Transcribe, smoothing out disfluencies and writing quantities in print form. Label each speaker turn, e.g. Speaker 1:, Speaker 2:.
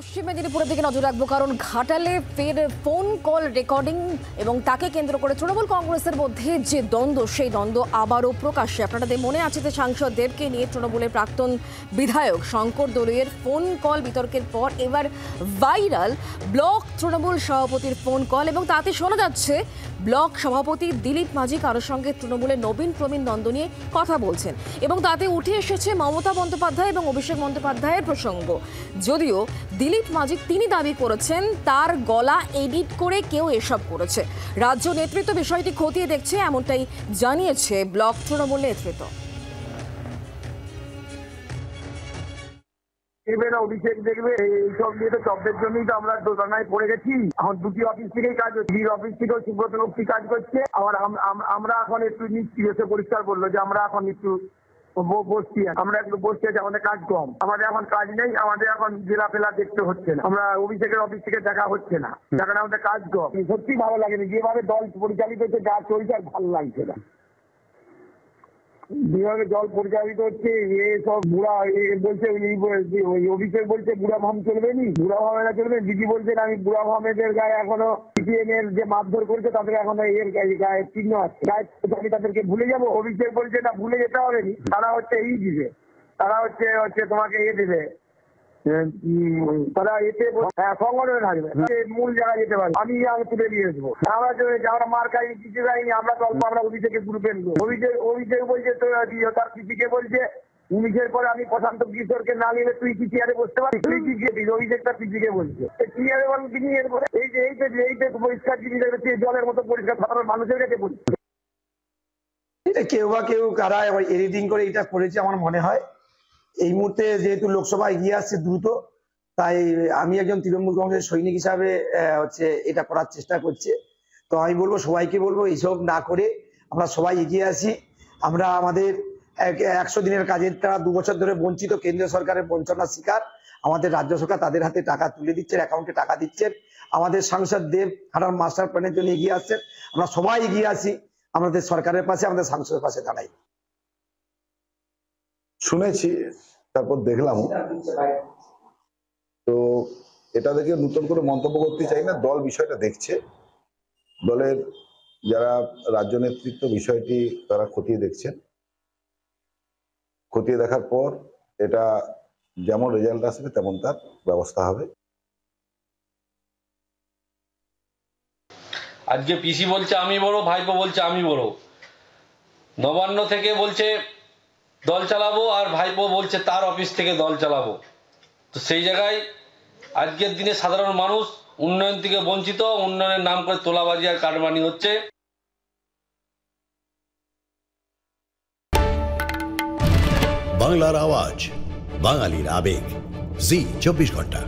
Speaker 1: পশ্চিম মেদিনীপুরের দিকে নজর রাখবো, কারণ ঘাটালে ফের ফোন কল রেকর্ডিং এবং তাকে কেন্দ্র করে তৃণমূল কংগ্রেসের মধ্যে যে দ্বন্দ্ব, সেই দ্বন্দ্ব আবারও প্রকাশ্যে। আপনাদের মনে আছে যে সাংসদ দেবকে নিয়ে তৃণমূলের প্রাক্তন বিধায়ক শঙ্কর দলুইয়ের ফোন কল বিতর্কের পর এবার ভাইরাল ব্লক তৃণমূল সভাপতির ফোন কল, এবং তাতে শোনা যাচ্ছে ব্লক সভাপতি দিলীপ মাঝি কারোর সঙ্গে তৃণমূলের নবীন প্রবীণ দ্বন্দ্ব নিয়ে কথা বলছেন, এবং তাতে উঠে এসেছে মমতা বন্দ্যোপাধ্যায় এবং অভিষেক বন্দ্যোপাধ্যায়ের প্রসঙ্গ। যদিও দিলীপ মাঝি তিনি দাবি করেছেন তার গলা এডিট করে কেউ এসব করেছে। রাজ্য নেতৃত্ব বিষয়টি খতিয়ে দেখছে, এমনটাই জানিয়েছে ব্লক তৃণমূল নেতৃত্ব।
Speaker 2: অভিষেক দেখবে এইসব নিয়ে তো শব্দের জন্যই তো আমরা দোটানায় পড়ে গেছি। এখন দুটি অফিস থেকেই কাজ হচ্ছে, অফিস থেকেও সুব্রত মুক্তি কাজ করছে। আবার আমরা এখন একটু নিচ্ছি, এসে পরিষ্কার বললো যে আমরা এখন একটু বসছি, আমরা একটু বসছি আছি, আমাদের কাজ কম, আমাদের এখন কাজ নেই, আমাদের এখন জেলা ফেলা দেখতে হচ্ছে না, আমরা অভিষেকের অফিস থেকে দেখা হচ্ছে না, সেখানে আমাদের কাজ কম। সত্যি ভালো লাগেনি যেভাবে দল পরিচালিত হচ্ছে, যা চলছে আর ভালো লাগছে না। যেভাবে দল পরিচালিত হচ্ছে, সব বুড়া বলছে, অভিষেক বলছে বুড়া ভাম চলবে নি, বুড়া ভামেরা চলবে। দিদি বলছেন আমি বুড়া ভামেদের গায়ে এখনো সিপিএম এর যে মারধর করেছে তাদের এখনো এর গায়ে চিহ্ন আছে, গায়ে আমি তাদেরকে ভুলে যাবো। অভিষেক বলছে না ভুলে যেতে হবে নি, তারা হচ্ছে দিবে, তারা হচ্ছে তোমাকে দেবে, তারা এতে সংগঠনে থাকবে, মূল জায়গায় যেতে পারবে। আমি তুলে নিয়ে আসবো, আমরা মার খাইনি, কিছু খাইনি, আমরা অল্প, আমরা অভিষেকের গ্রুপে নেবো। অভিষেক বলছে তার পিসিকে বলছে 19-এর পরে আমি প্রশান্ত কিশোরকে না নিলে তুই কি চেয়ারে বসতে পারিস, তুই কি খেতিস, অভিষেক তার পিসিকে বলছে। চেয়ারে বলেন তিনি এরপরে এই পরিষ্কার জিনিস জলের মতো পরিষ্কার সাধারণ মানুষের কাছে বলছে।
Speaker 3: কেউ বা কেউ কারা এডিটিং করে এটা করেছে আমার মনে হয়। এই মুহূর্তে যেহেতু লোকসভা এগিয়ে আসছে দ্রুত, তাই আমি একজন তৃণমূল কংগ্রেস সৈনিক হিসাবে এটা করার চেষ্টা করছে। তো আমি বলবো, সবাইকে বলবো এইসব না করে আমরা সবাই এগিয়ে আসি। আমরা আমাদের 100 দিনের কাজের তারা 2 বছর ধরে বঞ্চিত, কেন্দ্রীয় সরকারের বঞ্চনার শিকার। আমাদের রাজ্য সরকার তাদের হাতে টাকা তুলে দিচ্ছেন, অ্যাকাউন্টে টাকা দিচ্ছেন। আমাদের সাংসদ দেব হাঁটার মাস্টার প্ল্যানের জন্য এগিয়ে আসছেন। আমরা সবাই এগিয়ে আসি, আমাদের সরকারের পাশে, আমাদের সাংসদের পাশে দাঁড়াই।
Speaker 4: শুনেছি, তারপর দেখলাম, তো এটা দেখে নতুন করে মন্তব্য করতে চাই না। দল বিষয়টা দেখছে, দলের যারা রাজ্য নেতৃত্ব বিষয়টি তারা খতিয়ে দেখছেন। খতিয়ে দেখার পর এটা যেমন রেজাল্ট আসবে তেমন তার ব্যবস্থা হবে।
Speaker 5: আজকে পিসি বলছে আমি বড়, ভাইপো বলছে আমি বড়, নবান্ন থেকে বলছে দল চালাবো, আর ভাইপো বলছে তার অফিস থেকে দল চালাবো। তো সেই জায়গায় আজকের দিনে সাধারণ মানুষ উন্নয়ন থেকে বঞ্চিত, উন্নয়নের নাম করে তোলাবাজি আর কাটমানি হচ্ছে।
Speaker 6: বাংলার আওয়াজ, বাঙালির আবেগ, জি 24 ঘন্টা।